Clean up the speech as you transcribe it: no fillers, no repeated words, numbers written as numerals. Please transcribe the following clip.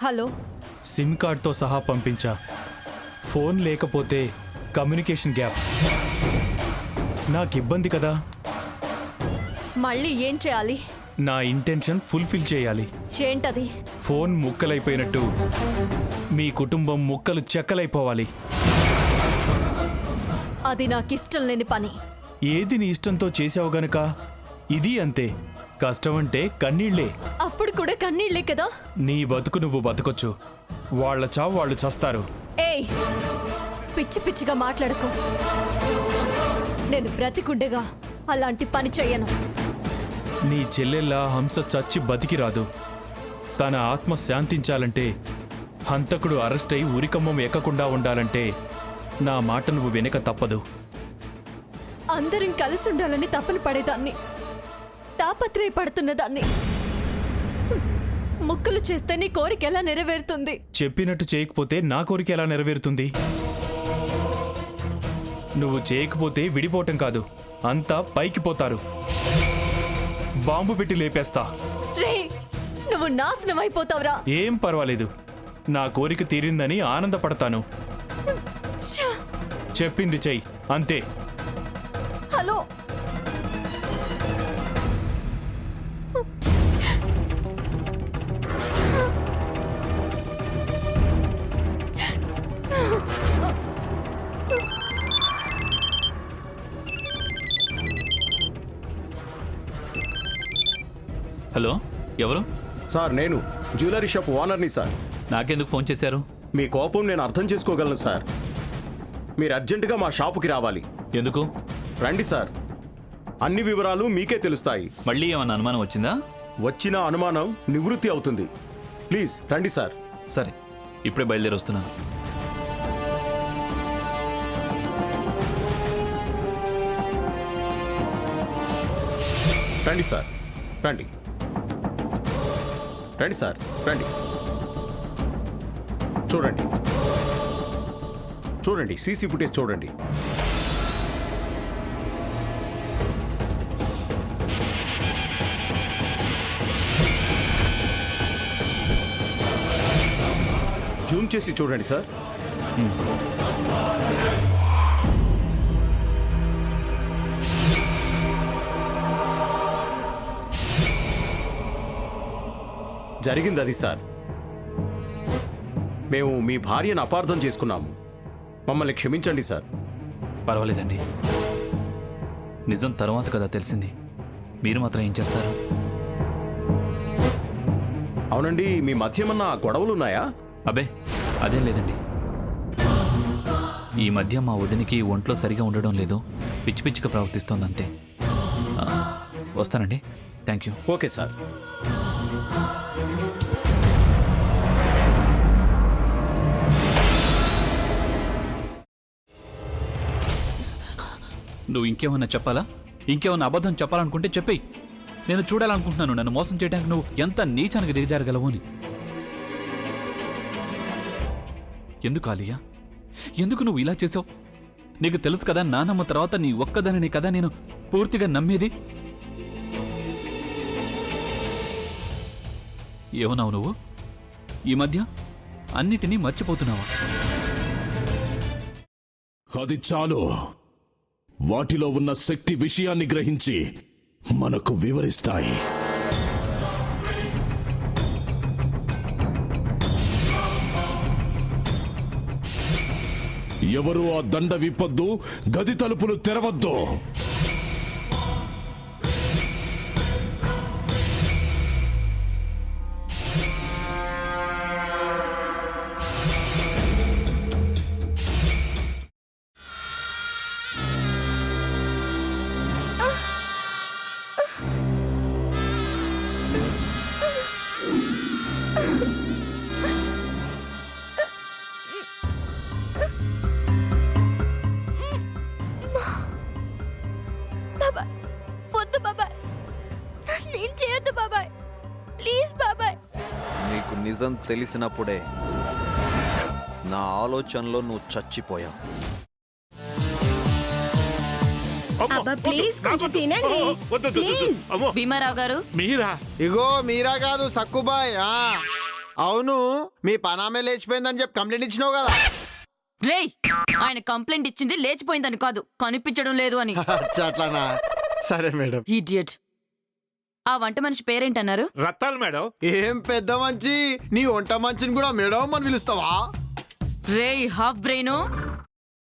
Hello, SIM కార్డ్తో సహా పంపించా. Phone లేకపోతే కమ్యూనికేషన్ గ్యాప్. నాకు ఇబ్బంది కదా. మళ్ళీ ఏం చేయాలి? నా ఇంటెన్షన్ ఫుల్ఫిల్ చేయాలి. ఏంటది? ఫోన్ ముక్కలైపోయినట్టు మీ కుటుంబం ముక్కలు చెక్కలైపోవాలి. అది నాకిష్టం లేని పని. ఏది నీ ఇష్టంతో చేసావు గనక ఇది అంతే. కష్టం అంటే కన్నీళ్లే. అప్పుడు కూడా కన్నీళ్లే కదా. నీ బతుకు నువ్వు బతకొచ్చు, వాళ్ళ చావు వాళ్ళు చస్తారు. ఏయ్, పిచ్చి పిచ్చిగా మాట్లాడకు. నేను బ్రతికుండగా అలాంటి పని చెయ్యను. నీ చెల్లెల్లా హంస చచ్చి బతికి రాదు. తన ఆత్మ శాంతించాలంటే, హంతకుడు అరెస్ట్ అయి ఉరికమ్మం ఎక్కకుండా ఉండాలంటే నా మాట నువ్వు వెనక తప్పదు. అందరం కలిసి ఉండాలని తపన పడేదాన్ని, తాపత్రయపడుతున్నదాన్ని. ముక్కలు చేస్తే నీ కోరిక ఎలా నెరవేరుతుంది? చెప్పినట్టు చేయకపోతే నా కోరిక ఎలా నెరవేరుతుంది? నువ్వు చేయకపోతే విడిపోవటం కాదు, అంతా పైకి పోతారు. బాంబు పెట్టి లేపేస్తా. రే, నువ్వు నాశనం అయిపోతావురా. ఏం పర్వాలేదు, నా కోరిక తీరిందని ఆనందపడతాను. ఛ! చెప్పింది చెయ్యి, అంతే. హలో, హలో, ఎవరు? సార్, నేను జ్యువెలరీ షాప్ ఓనర్ని సార్. నాకెందుకు ఫోన్ చేశారు? మీ కోపం నేను అర్థం చేసుకోగలను సార్. మీరు అర్జెంటుగా మా షాపుకి రావాలి. ఎందుకు? రండి సార్, అన్ని వివరాలు మీకే తెలుస్తాయి. మళ్ళీ ఏమన్నా అనుమానం వచ్చిందా? వచ్చిన అనుమానం నివృత్తి అవుతుంది. ప్లీజ్ రండి సార్. సరే, ఇప్పుడే బయలుదేరి వస్తున్నాను. రండి సార్, రండి రండి సార్, రండి. చూడండి చూడండి, సీసీ ఫుటేజ్ చూడండి. జూమ్ చేసి చూడండి సార్. జరిగింది అది సార్. మేము మీ భార్యను అపార్థం చేసుకున్నాము. మమ్మల్ని క్షమించండి సార్. పర్వాలేదండి, నిజం తర్వాత కదా తెలిసింది. మీరు మాత్రం ఏం చేస్తారు? అవునండి, మీ మధ్య ఏమన్నా గొడవలున్నాయా? అబే, అదేం లేదండి. ఈ మధ్య మా వదినికి ఒంట్లో సరిగా ఉండడం లేదు, పిచ్చి పిచ్చిగా ప్రవర్తిస్తోందంతే. వస్తానండి. Thank you. Okay sir. నువ్వు ఇంకేమన్నా చెప్పాలా? ఇంకేమన్నా అబద్ధం చెప్పాలనుకుంటే చెప్పేయి. నేను చూడాలనుకుంటున్నాను నన్ను మోసం చేయడానికి నువ్వు ఎంత నీచానికి దిగజారగలవు అని. ఎందుకు ఆలియా, ఎందుకు నువ్వు ఇలా చేసావు? నీకు తెలుసు కదా, నానమ్మ తర్వాత నీ ఒక్కదానిని కదా నేను పూర్తిగా నమ్మేది. ఏమన్నావు నువ్వు? ఈ మధ్య అన్నిటినీ మర్చిపోతున్నావా? అది చాలు. వాటిలో ఉన్న శక్తి విషయాన్ని గ్రహించి మనకు వివరిస్తాయి. ఎవరు ఆ దండ విప్పొద్దు, గది తలుపులు తెరవద్దు. నిజం తెలిసినప్పుడే నా ఆలోచనలో నువ్వు చచ్చిపోయావు. భీమారావు గారు, మీరా? ఇగో మీరా కాదు సక్కుబాయ్. అవును మీ పనామే లేచిపోయిందని చెప్పి కంప్లైంట్ ఇచ్చినావు కదా. రేయ్, ఆయన కంప్లైంట్ ఇచ్చింది లేచిపోయిందని కాదు, కనిపించడం లేదు అని. అచ్చా, అట్లానా? సరే మేడం. ఇడియట్. ఆ వంట మనిషి పేరేంటన్నారు? రత్తాలు మేడం. ఏం పెద్ద మంచి, నీ వంట మంచిని కూడా మేడం అని పిలుస్తావా? రేయ్ హాఫ్ బ్రెయిన్,